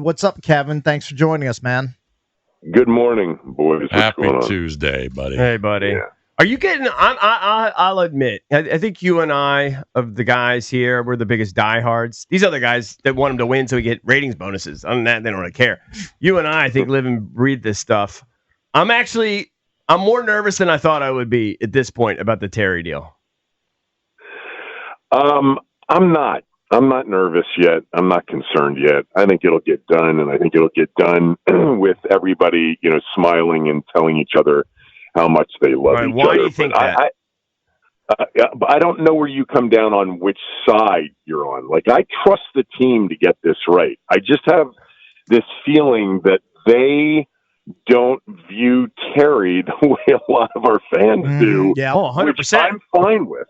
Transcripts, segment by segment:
What's up, Kevin? Thanks for joining us, man. Good morning, boys. What's Happy going on? Tuesday, buddy. Hey, buddy. Yeah. Are you getting? I'll admit. I think you and I, of the guys here, we're the biggest diehards. These other guys that want them to win so we get ratings bonuses. Other than that, they don't really care. You and I think, live and breathe this stuff. I'm more nervous than I thought I would be at this point about the Terry deal. I'm not. I'm not nervous yet. I'm not concerned yet. I think it'll get done, and I think it'll get done with everybody, smiling and telling each other how much they love each other. Why do you think that? But I don't know where you come down on which side you're on. Like, I trust the team to get this right. I just have this feeling that they don't view Terry the way a lot of our fans do. Yeah, 100%. Which I'm fine with.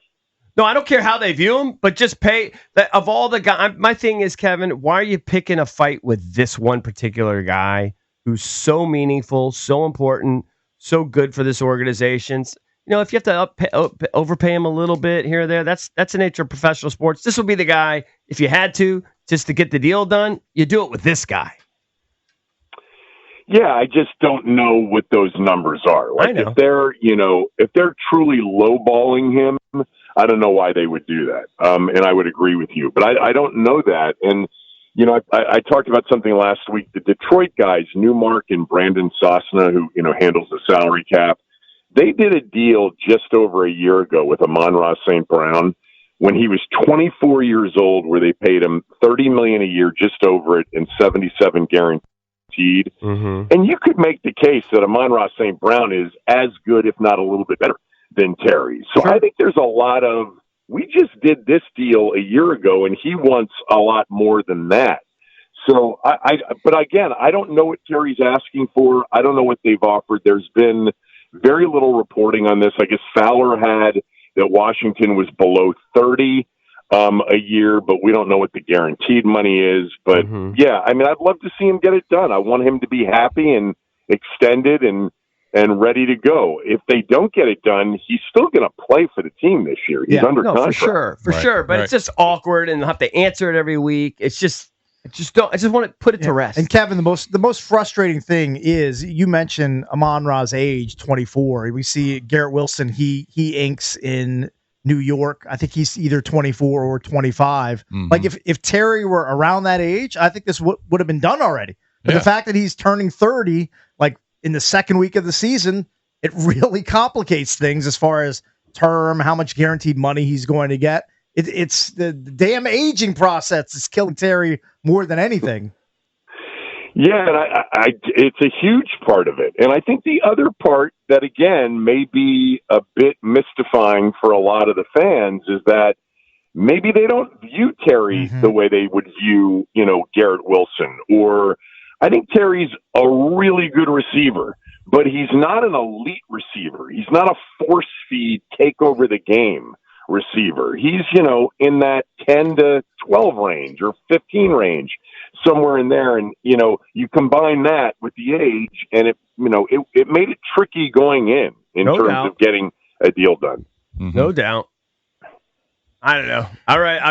No, I don't care how they view him, but just pay. Of all the guys, my thing is, Kevin, why are you picking a fight with this one particular guy who's so meaningful, so important, so good for this organization? If you have to overpay him a little bit here or there, that's the nature of professional sports. This will be the guy, if you had to, just to get the deal done, you do it with this guy. Yeah, I just don't know what those numbers are. Like, if they're truly lowballing him, I don't know why they would do that. And I would agree with you, but I don't know that. And, I talked about something last week. The Detroit guys, Newmark and Brandon Sosna, who, handles the salary cap, they did a deal just over a year ago with Amon-Ra St. Brown when he was 24 years old, where they paid him $30 million a year, just over it, and 77 guaranteed. Mm-hmm. And you could make the case that Amon-Ra St. Brown is as good, if not a little bit better, than Terry. So I think there's a lot of, we just did this deal a year ago, and he wants a lot more than that. So, but again, I don't know what Terry's asking for. I don't know what they've offered. There's been very little reporting on this. I guess Fowler had that Washington was below 30 a year, but we don't know what the guaranteed money is. But yeah, I mean, I'd love to see him get it done. I want him to be happy and extended and ready to go. If they don't get it done, he's still going to play for the team this year. He's under contract. For sure. But it's just awkward, and they'll have to answer it every week. I just want to put it to rest. And Kevin, the most frustrating thing is, you mentioned Amon-Ra's age, 24. We see Garrett Wilson. He inks in New York. I think he's either 24 or 25. Mm-hmm. Like, if Terry were around that age, I think this would have been done already. But the fact that he's turning 30, like in the second week of the season, it really complicates things as far as term, how much guaranteed money he's going to get. It's the damn aging process is killing Terry more than anything. Yeah, and it's a huge part of it. And I think the other part that, again, may be a bit mystifying for a lot of the fans is that maybe they don't view Terry the way they would view, Garrett Wilson. Or I think Terry's a really good receiver, but he's not an elite receiver. He's not a force feed, take over the game receiver. He's, in that 10 to 12 range or 15 range, somewhere in there. And, you combine that with the age, and it made it tricky going in terms of getting a deal done. Mm-hmm. No doubt. I don't know. All right.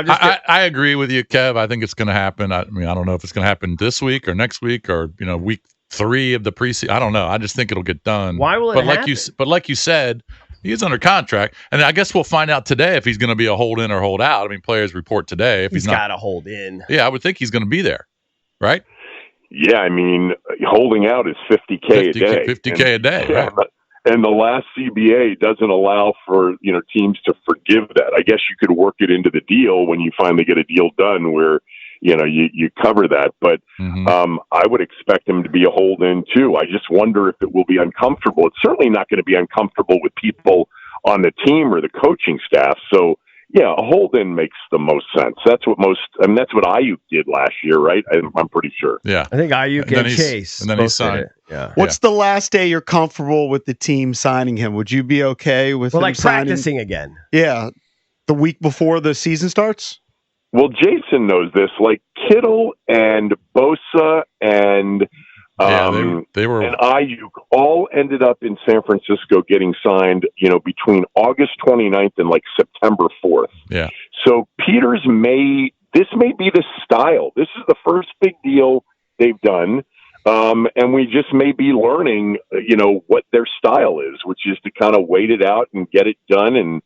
I agree with you, Kev. I think it's going to happen. I don't know if it's going to happen this week or next week or, week 3 of the preseason. I don't know. I just think it'll get done. Why will it happen? Like you said, he's under contract, and I guess we'll find out today if he's going to be a hold in or hold out. I mean, players report today. If he's got to hold in. Yeah, I would think he's going to be there, right? Yeah, I mean, holding out is $50K a day. $50K a day, right? And the last CBA doesn't allow for, teams to forgive that. I guess you could work it into the deal when you finally get a deal done where, you cover that. But I would expect him to be a hold-in, too. I just wonder if it will be uncomfortable. It's certainly not going to be uncomfortable with people on the team or the coaching staff. So, yeah, a hold-in makes the most sense. That's what Ayuk did last year, right? I'm pretty sure. Yeah. I think Ayuk and Chase. And then he signed. Yeah. What's the last day you're comfortable with the team signing him? Would you be okay with him practicing again? Yeah. The week before the season starts? Well, Jason knows this. Like Kittle and Bosa and they were, and Ayuk all ended up in San Francisco getting signed, between August 29th and like September 4th. Yeah. So this may be the style. This is the first big deal they've done. And we just may be learning, what their style is, which is to kind of wait it out and get it done. And,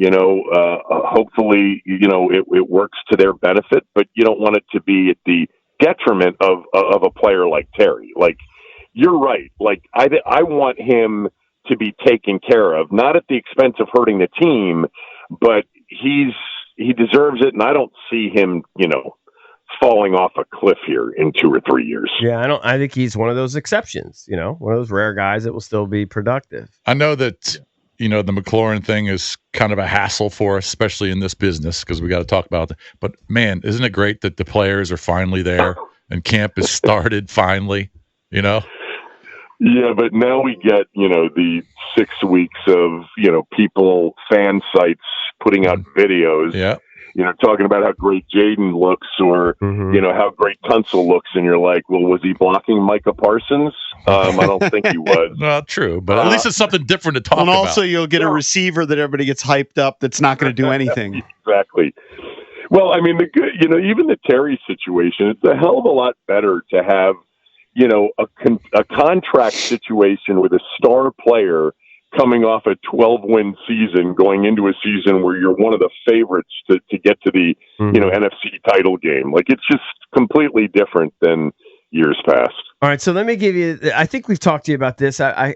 hopefully, it works to their benefit, but you don't want it to be at the detriment of a player like Terry. Like, you're right. Like, I want him to be taken care of, not at the expense of hurting the team, but he deserves it. And I don't see him, falling off a cliff here in 2 or 3 years. Yeah, I think he's one of those exceptions, one of those rare guys that will still be productive. I know that, the McLaurin thing is kind of a hassle for us, especially in this business, because we got to talk about it. But, man, isn't it great that the players are finally there and camp has started finally, Yeah, but now we get, the 6 weeks of, people, fan sites putting out videos. Yeah. Talking about how great Jaden looks or, how great Tunsil looks. And you're like, well, was he blocking Micah Parsons? I don't think he was. Well, true. But at least it's something different to talk about. And also you'll get a receiver that everybody gets hyped up that's not going to do anything. Exactly. Well, I mean, even the Terry situation, it's a hell of a lot better to have, a contract situation with a star player coming off a 12-win season, going into a season where you're one of the favorites to get to the NFC title game. Like, it's just completely different than years past. All right, so let me give you. I think we've talked to you about this. I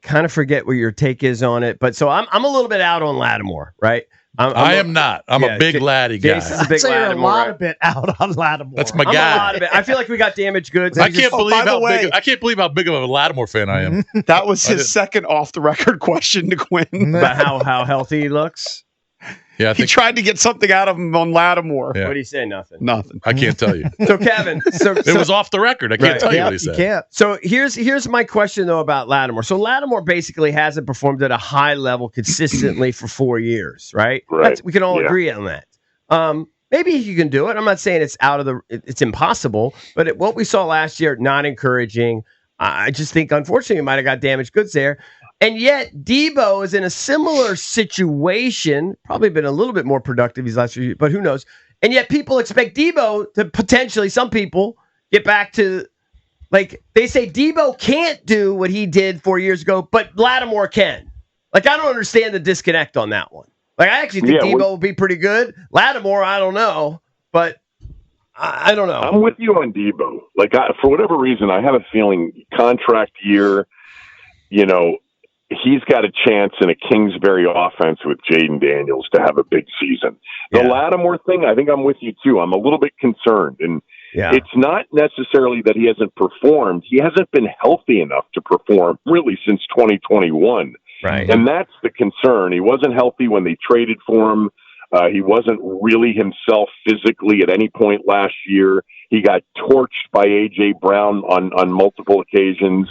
kind of forget what your take is on it, but so I'm a little bit out on Latimore, right? I am not. I'm a big Laddie guy. Jason's a big I'd say you're a Latimore, lot right? of bit out on Latimore. That's my I'm guy. a lot of it. I feel like we got damaged goods. I can't believe I can't believe how big of a Latimore fan I am. That was his second off-the-record question to Quinn. about how healthy he looks. Yeah, He tried to get something out of him on Latimore. Yeah. What do you say? Nothing. Nothing. I can't tell you. So Kevin, It was off the record. I can't tell you what he You said. can't. So here's my question though about Latimore. So Latimore basically hasn't performed at a high level consistently for 4 years, right? Right. We can all agree on that. Maybe you can do it. I'm not saying it's impossible, but what we saw last year, not encouraging. I just think unfortunately we might have got damaged goods there. And yet Debo is in a similar situation, probably been a little bit more productive these last few years, but who knows? And yet people expect Debo to potentially, some people, get back to, like, they say Debo can't do what he did 4 years ago, but Latimore can. Like, I don't understand the disconnect on that one. Like, I actually think Debo will be pretty good. Latimore, I don't know, but I don't know. I'm with you on Debo. Like, for whatever reason, I have a feeling contract year, he's got a chance in a Kingsbury offense with Jaden Daniels to have a big season. The Latimore thing, I think I'm with you too. I'm a little bit concerned. And it's not necessarily that he hasn't performed. He hasn't been healthy enough to perform really since 2021. Right. And that's the concern. He wasn't healthy when they traded for him. He wasn't really himself physically at any point last year. He got torched by A.J. Brown on multiple occasions.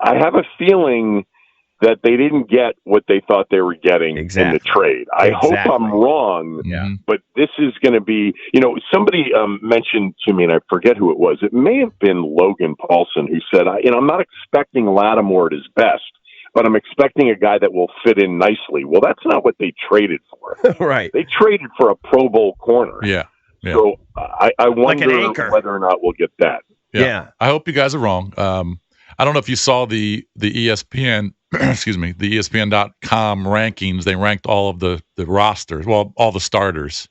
I have a feeling that they didn't get what they thought they were getting in the trade. I hope I'm wrong, but this is going to be, somebody mentioned to me, and I forget who it was. It may have been Logan Paulson who said, I'm not expecting Latimore at his best, but I'm expecting a guy that will fit in nicely. Well, that's not what they traded for. Right. They traded for a Pro Bowl corner. Yeah. So I wonder whether or not we'll get that. Yeah. I hope you guys are wrong. I don't know if you saw the ESPN, excuse me, the ESPN.com rankings. They ranked all of the rosters, all the starters,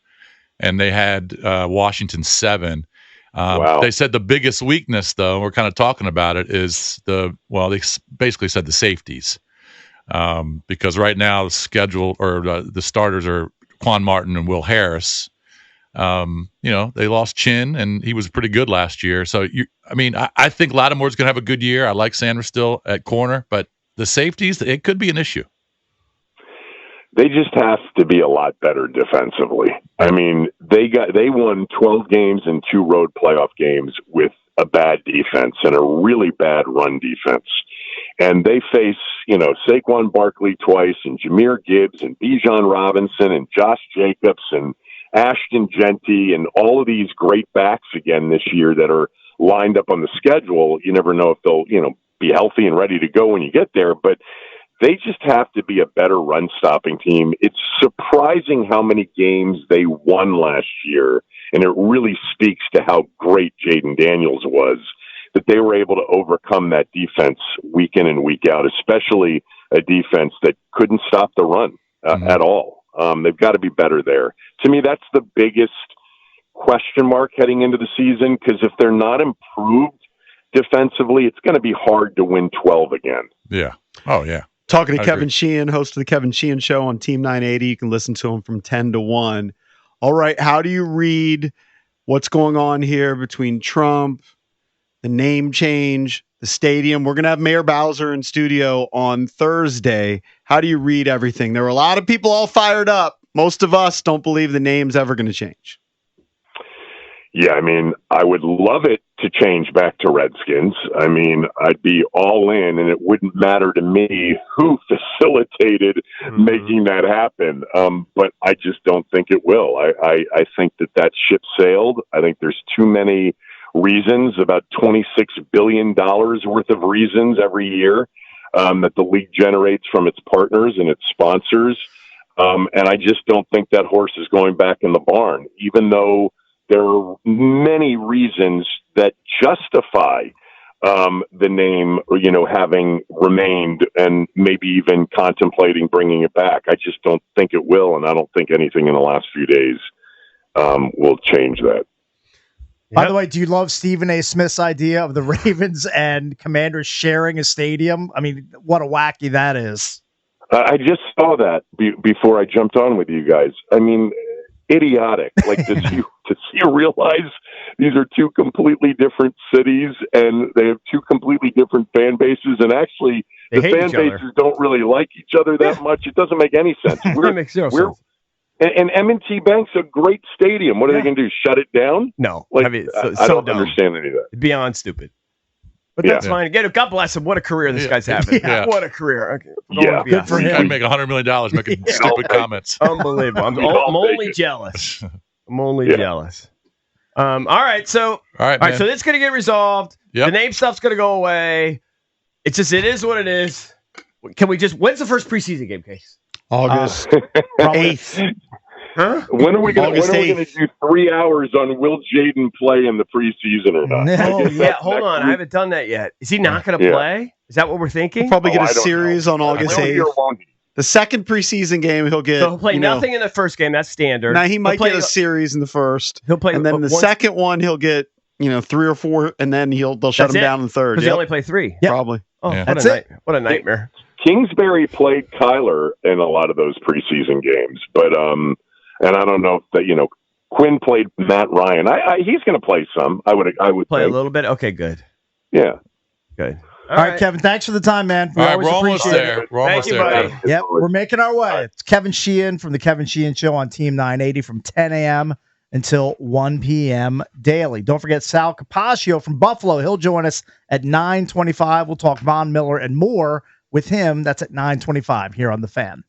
and they had Washington 7. Wow. They said the biggest weakness, though, we're kind of talking about it, is they basically said the safeties, because right now the schedule or the starters are Quan Martin and Will Harris. They lost Chin, and he was pretty good last year. So, I think Latimore's going to have a good year. I like Sanders still at corner, but the safeties, it could be an issue. They just have to be a lot better defensively. I mean, they won 12 games and 2 road playoff games with a bad defense and a really bad run defense. And they face, Saquon Barkley twice, and Jahmyr Gibbs, and Bijan Robinson, and Josh Jacobs, and Ashton Genty, and all of these great backs again this year that are lined up on the schedule. You never know if they'll, be healthy and ready to go when you get there, but they just have to be a better run stopping team. It's surprising how many games they won last year and it really speaks to how great Jaden Daniels was, that they were able to overcome that defense week in and week out, especially a defense that couldn't stop the run at all. They've got to be better there. To me, that's the biggest question mark heading into the season, because if they're not improved defensively, it's going to be hard to win 12 again. Yeah. Oh, yeah. Talking to I Kevin agree. Sheehan, host of the Kevin Sheehan Show on Team 980. You can listen to him from 10 to 1. All right, how do you read what's going on here between Trump, the name change, the stadium? We're going to have Mayor Bowser in studio on Thursday. How do you read everything? There were a lot of people all fired up. Most of us don't believe the name's ever going to change. Yeah, I mean, I would love it to change back to Redskins. I mean, I'd be all in, and it wouldn't matter to me who facilitated making that happen. But I just don't think it will. I think that ship sailed. I think there's too many reasons, about $26 billion worth of reasons every year that the league generates from its partners and its sponsors. And I just don't think that horse is going back in the barn, even though there are many reasons that justify the name, having remained and maybe even contemplating bringing it back. I just don't think it will, and I don't think anything in the last few days will change that. By the way, do you love Stephen A. Smith's idea of the Ravens and Commanders sharing a stadium? I mean, what a wacky that is. I just saw that before I jumped on with you guys. I mean, idiotic. Like, does you realize these are two completely different cities and they have two completely different fan bases, and actually the fan bases don't really like each other that much. It doesn't make any sense. That makes zero sense. And M&T Bank's a great stadium. What are they going to do? Shut it down? No. Like, I mean, I don't understand any of that. Beyond stupid. But that's fine. Again, God bless him. What a career this guy's having. Yeah. What a career. Okay. Good for him. I'd make $100 million making stupid comments. Unbelievable. I'm only jealous. I'm only jealous. All right. So man. So this is going to get resolved. Yep. The name stuff's going to go away. It is what it is. Can we when's the first preseason game, Case? August 8th. Huh? When are we going August to do 3 hours on will Jaden play in the preseason or not? Oh, yeah. Hold on. I haven't done that yet. Is he not going to play? Is that what we're thinking? We'll probably get a series on August 8th. The second preseason game, he'll get. So he'll play nothing in the first game. That's standard. Now he might get a series in the first. He'll play, and then the second one he'll get 3 or 4, and then they'll shut him down in the third. Because they only play 3. Yep. Probably. Oh, Yeah. What a nightmare. Kingsbury played Kyler in a lot of those preseason games, but and I don't know if that Quinn played Matt Ryan. He's going to play some. I would play think. a little bit. Okay, good. Yeah, good. All right, Kevin. Thanks for the time, man. All right, we're almost there. We're almost there. buddy. Yep, we're making our way. It's Kevin Sheehan from the Kevin Sheehan Show on Team 980 from 10 a.m. until 1 p.m. daily. Don't forget Sal Capaccio from Buffalo. He'll join us at 9:25. We'll talk Von Miller and more with him. That's at 9:25 here on The Fan.